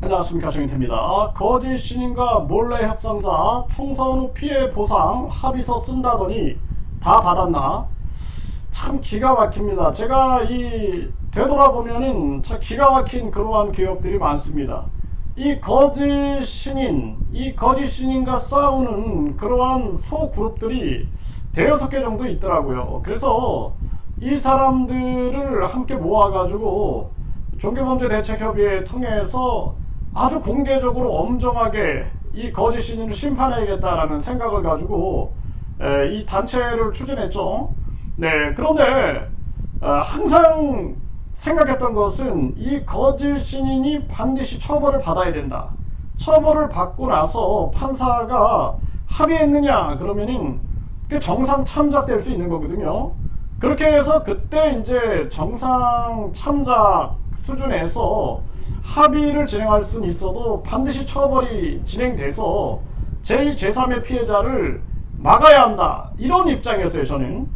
안녕하십니까, 정인태입니다. 거짓 신인과 몰래 협상자 총선 후 피해 보상 합의서 쓴다더니 다 받았나? 참 기가 막힙니다. 제가 되돌아보면은 참 기가 막힌 그러한 기억들이 많습니다. 이 거짓 신인과 싸우는 그러한 소그룹들이 대여섯 개 정도 있더라고요. 그래서 이 사람들을 함께 모아가지고 종교범죄대책협의회 통해서 아주 공개적으로 엄정하게 이 거짓 신인을 심판해야겠다라는 생각을 가지고 이 단체를 추진했죠. 네, 그런데 항상 생각했던 것은 이 거짓 신인이 반드시 처벌을 받아야 된다. 처벌을 받고 나서 판사가 합의했느냐 그러면은 그 정상 참작될 수 있는 거거든요. 그렇게 해서 그때 이제 정상 참작 수준에서 합의를 진행할 수는 있어도 반드시 처벌이 진행돼서 제2, 제3의 피해자를 막아야 한다. 이런 입장이었어요, 저는.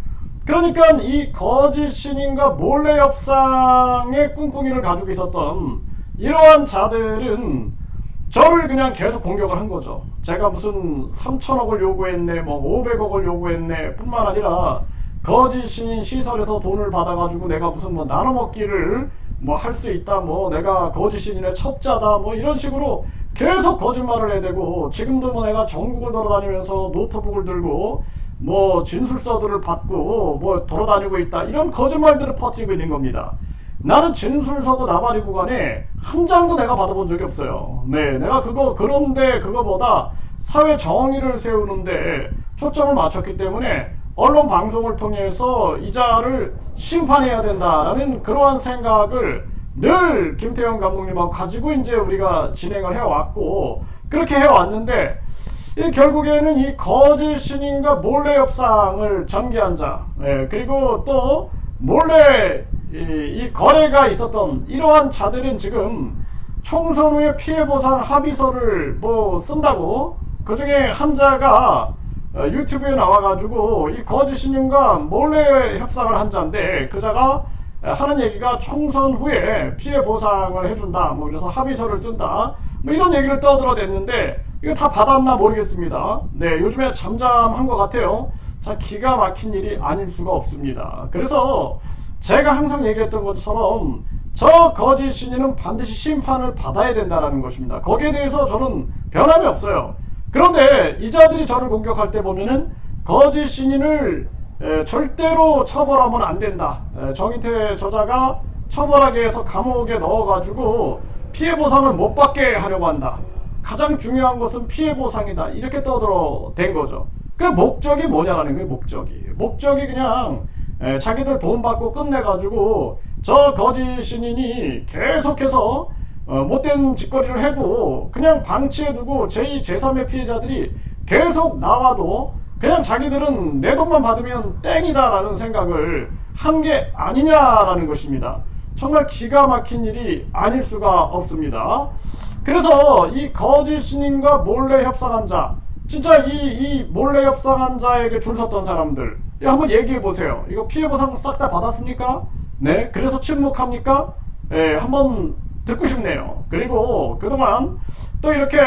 그러니까 이 거짓 신인과 몰래 협상의 꿍꿍이를 가지고 있었던 이러한 자들은 저를 그냥 계속 공격을 한 거죠. 제가 무슨 3천억을 요구했네, 뭐 500억을 요구했네 뿐만 아니라 거짓 신인 시설에서 돈을 받아가지고 내가 무슨 뭐 나눠먹기를 뭐 할 수 있다, 뭐 내가 거짓 신인의 첩자다, 뭐 이런 식으로 계속 거짓말을 해대고, 지금도 뭐 내가 전국을 돌아다니면서 노트북을 들고 뭐 진술서들을 받고 뭐 돌아다니고 있다, 이런 거짓말들을 퍼뜨리고 있는 겁니다. 나는 진술서고 나발이 구간에 한 장도 내가 받아본 적이 없어요. 네, 내가 그런데 그거보다 사회 정의를 세우는데 초점을 맞췄기 때문에 언론 방송을 통해서 이자를 심판해야 된다라는 그러한 생각을 늘 김태형 감독님하고 가지고 이제 우리가 진행을 해왔고, 그렇게 해왔는데 결국에는 이 거짓 신인과 몰래 협상을 전개한 자, 그리고 또 몰래 이 거래가 있었던 이러한 자들은 지금 총선 후에 피해 보상 합의서를 뭐 쓴다고, 그 중에 한 자가 유튜브에 나와가지고 이 거짓 신인과 몰래 협상을 한 자인데, 그 자가 하는 얘기가 총선 후에 피해 보상을 해준다, 뭐 그래서 합의서를 쓴다, 뭐 이런 얘기를 떠들어댔는데 이거 다 받았나 모르겠습니다. 네, 요즘에 잠잠한 것 같아요. 자, 기가 막힌 일이 아닐 수가 없습니다. 그래서 제가 항상 얘기했던 것처럼 저 거짓 신인은 반드시 심판을 받아야 된다는 것입니다. 거기에 대해서 저는 변함이 없어요. 그런데 이 자들이 저를 공격할 때 보면은 거짓 신인을 절대로 처벌하면 안 된다. 정인태 저자가 처벌하게 해서 감옥에 넣어가지고 피해 보상을 못 받게 하려고 한다. 가장 중요한 것은 피해 보상이다. 이렇게 떠들어댄 거죠. 그 목적이 뭐냐라는 거예요. 목적이 그냥 자기들 돈 받고 끝내가지고 저 거짓 신인이 계속해서 못된 짓거리를 해도 그냥 방치해두고 제2, 제3의 피해자들이 계속 나와도 그냥 자기들은 내 돈만 받으면 땡이다라는 생각을 한 게 아니냐라는 것입니다. 정말 기가 막힌 일이 아닐 수가 없습니다. 그래서 이 거짓 신인과 몰래 협상한 자, 진짜 이 몰래 협상한 자에게 줄 섰던 사람들, 이거 한번 얘기해 보세요. 이거 피해 보상 싹 다 받았습니까? 네, 그래서 침묵합니까? 네, 한번 듣고 싶네요. 그리고 그동안 또 이렇게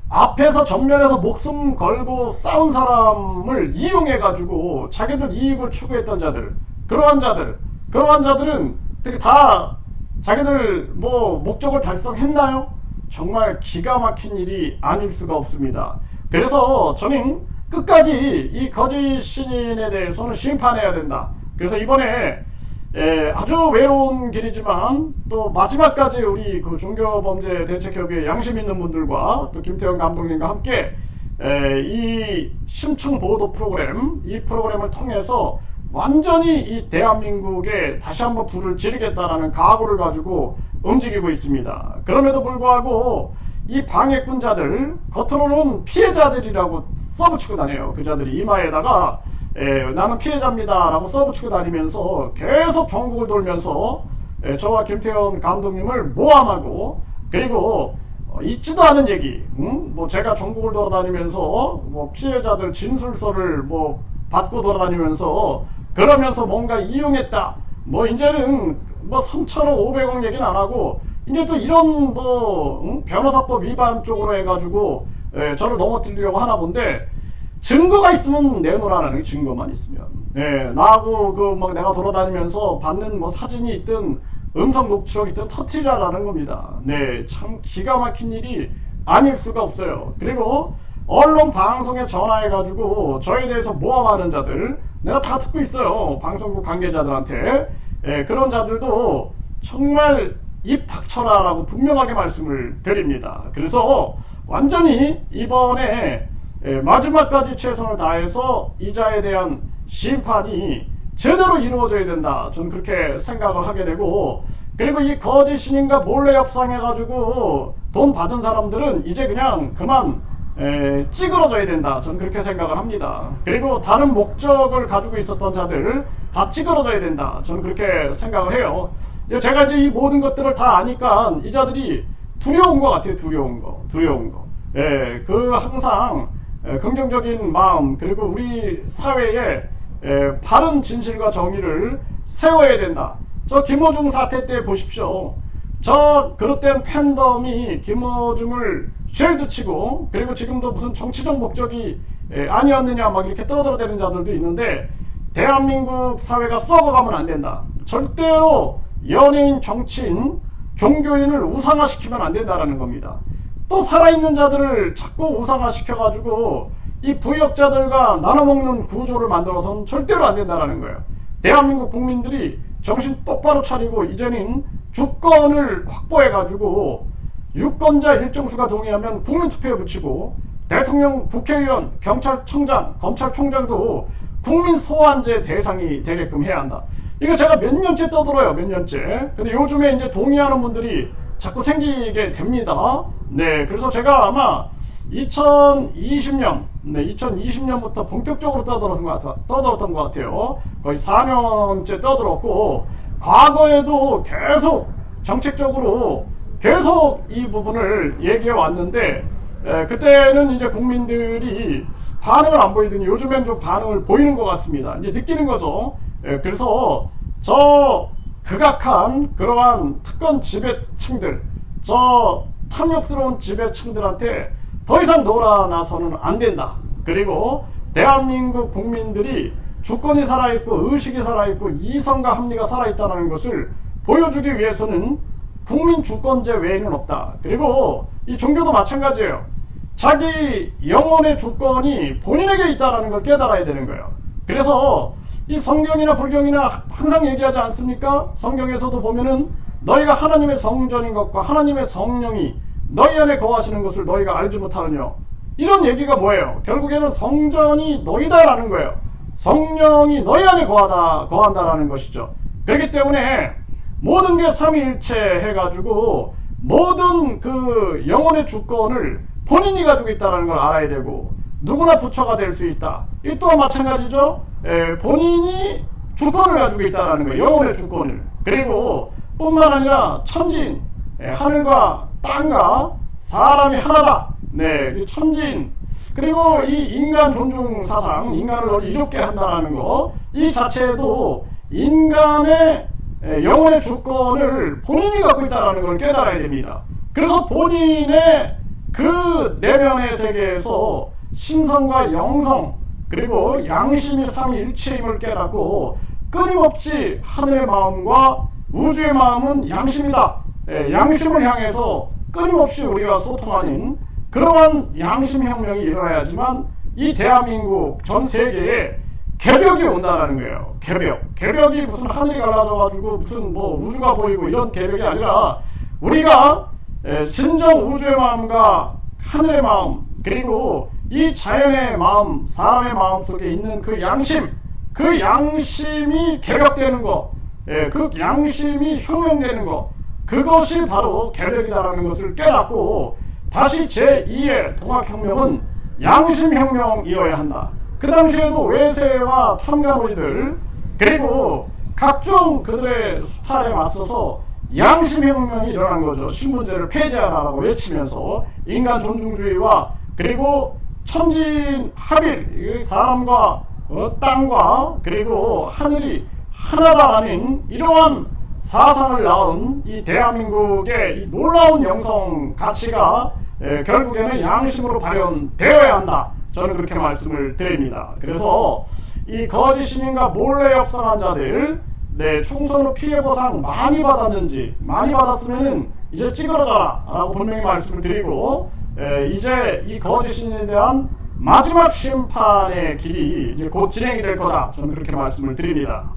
앞에서 정면에서 목숨 걸고 싸운 사람을 이용해 가지고 자기들 이익을 추구했던 자들, 그러한 자들은 다 자기들 뭐 목적을 달성했나요? 정말 기가 막힌 일이 아닐 수가 없습니다. 그래서 저는 끝까지 이 거짓 신인에 대해서는 심판해야 된다. 그래서 이번에 아주 외로운 길이지만 또 마지막까지 우리 그 종교범죄대책협의회 양심 있는 분들과 또 김태형 감독님과 함께 이 심층 보도 프로그램, 이 프로그램을 통해서 완전히 이 대한민국에 다시 한번 불을 지르겠다라는 각오를 가지고 움직이고 있습니다. 그럼에도 불구하고 이 방해꾼자들, 겉으로는 피해자들이라고 써붙이고 다녀요. 그 자들이 이마에다가 나는 피해자입니다 라고 써붙이고 다니면서 계속 전국을 돌면서 저와 김태현 감독님을 모함하고, 그리고 있지도 않은 얘기, 뭐 제가 전국을 돌아다니면서 뭐 피해자들 진술서를 뭐 받고 돌아다니면서 그러면서 뭔가 이용했다, 뭐 이제는 뭐 3천억 500억 얘기는 안 하고 이제 또 이런 변호사법 위반 쪽으로 해가지고 저를 넘어뜨리려고 하나 본데, 증거가 있으면 내놓으라는 게, 증거만 있으면. 나하고 막 내가 돌아다니면서 받는 사진이 있든 음성 녹취록 있든 터트리라는 겁니다. 참 기가 막힌 일이 아닐 수가 없어요. 그리고 언론 방송에 전화해가지고 저에 대해서 모함하는 자들, 내가 다 듣고 있어요. 방송국 관계자들한테. 그런 자들도 정말 입 닥쳐라라고 분명하게 말씀을 드립니다. 그래서 완전히 이번에 마지막까지 최선을 다해서 이자에 대한 심판이 제대로 이루어져야 된다, 저는 그렇게 생각을 하게 되고, 그리고 이 거짓 신인과 몰래 협상해가지고 돈 받은 사람들은 이제 그냥 그만 찌그러져야 된다, 저는 그렇게 생각을 합니다. 그리고 다른 목적을 가지고 있었던 자들 다 찌그러져야 된다, 저는 그렇게 생각을 해요. 제가 이제 이 모든 것들을 다 아니까 이 자들이 두려운 것 같아요. 두려운 거. 항상 긍정적인 마음, 그리고 우리 사회에 바른 진실과 정의를 세워야 된다. 저 김어중 사태 때 보십시오. 저 그릇된 팬덤이 김어중을 쉘드 치고, 그리고 지금도 무슨 정치적 목적이 아니었느냐 막 이렇게 떠들어대는 자들도 있는데, 대한민국 사회가 썩어가면 안 된다. 절대로 연예인, 정치인, 종교인을 우상화시키면 안 된다라는 겁니다. 또 살아있는 자들을 자꾸 우상화시켜가지고 이 부역자들과 나눠먹는 구조를 만들어서는 절대로 안 된다라는 거예요. 대한민국 국민들이 정신 똑바로 차리고 이제는 주권을 확보해가지고 유권자 일정수가 동의하면 국민투표에 붙이고, 대통령, 국회의원, 경찰청장, 검찰총장도 국민 소환제 대상이 되게끔 해야 한다. 이거 제가 몇 년째 떠들어요. 몇 년째. 근데 요즘에 이제 동의하는 분들이 자꾸 생기게 됩니다. 그래서 제가 아마 2020년부터 본격적으로 떠들었던 것 같아요. 거의 4년째 떠들었고, 과거에도 계속 정책적으로 계속 이 부분을 얘기해 왔는데, 그때는 이제 국민들이 반응을 안 보이더니 요즘엔 좀 반응을 보이는 것 같습니다. 이제 느끼는 거죠. 그래서 저 극악한 그러한 특권 지배층들, 저 탐욕스러운 지배층들한테 더 이상 놀아나서는 안 된다. 그리고 대한민국 국민들이 주권이 살아있고 의식이 살아있고 이성과 합리가 살아있다는 것을 보여주기 위해서는 국민 주권제 외에는 없다. 그리고 이 종교도 마찬가지예요. 자기 영혼의 주권이 본인에게 있다는 걸 깨달아야 되는 거예요. 그래서 이 성경이나 불경이나 항상 얘기하지 않습니까? 성경에서도 보면은 너희가 하나님의 성전인 것과 하나님의 성령이 너희 안에 거하시는 것을 너희가 알지 못하느냐, 이런 얘기가 뭐예요? 결국에는 성전이 너희다라는 거예요. 성령이 너희 안에 거한다라는 것이죠. 그렇기 때문에 모든 게 삼위일체 해가지고 모든 그 영혼의 주권을 본인이 가지고 있다는 걸 알아야 되고, 누구나 부처가 될 수 있다. 이 또한 마찬가지죠. 본인이 주권을 가지고 있다는 거예요. 영혼의 주권을. 그리고 뿐만 아니라 천진, 하늘과 땅과 사람이 하나다. 그 천진, 그리고 이 인간 존중 사상, 인간을 이롭게 한다는 거, 이 자체도 인간의 영혼의 주권을 본인이 갖고 있다는 걸 깨달아야 됩니다. 그래서 본인의 그 내면의 세계에서 신성과 영성, 그리고 양심이 삼위일체임을 깨닫고, 끊임없이 하늘의 마음과 우주의 마음은 양심이다. 양심을 향해서 끊임없이 우리가 소통하는 그러한 양심혁명이 일어나야지만 이 대한민국 전 세계에 개벽이 온다라는 거예요. 개벽이 무슨 하늘이 갈라져가지고 무슨 우주가 보이고 이런 개벽이 아니라, 우리가 진정 우주의 마음과 하늘의 마음, 그리고 이 자연의 마음, 사람의 마음 속에 있는 그 양심이 개벽되는 거, 그 양심이 혁명되는 거, 그것이 바로 개벽이다라는 것을 깨닫고, 다시 제2의 통합혁명은 양심혁명이어야 한다. 그 당시에도 외세와 탐관오리들, 그리고 각종 그들의 수탈에 맞서서 양심혁명이 일어난 거죠. 신분제를 폐지하라고 외치면서 인간 존중주의와, 그리고 천진 합일, 사람과 땅과 그리고 하늘이 하나다라는 이러한 사상을 낳은 이 대한민국의 이 놀라운 영성 가치가 결국에는 양심으로 발현되어야 한다. 저는 그렇게 말씀을 드립니다. 그래서 이 거짓 신인과 몰래 협상한 자들, 총선 후 피해 보상 많이 받았는지, 많이 받았으면은 이제 찌그러져라 라고 분명히 말씀을 드리고, 이제 이 거짓 신인에 대한 마지막 심판의 길이 이제 곧 진행이 될 거다. 저는 그렇게 말씀을 드립니다.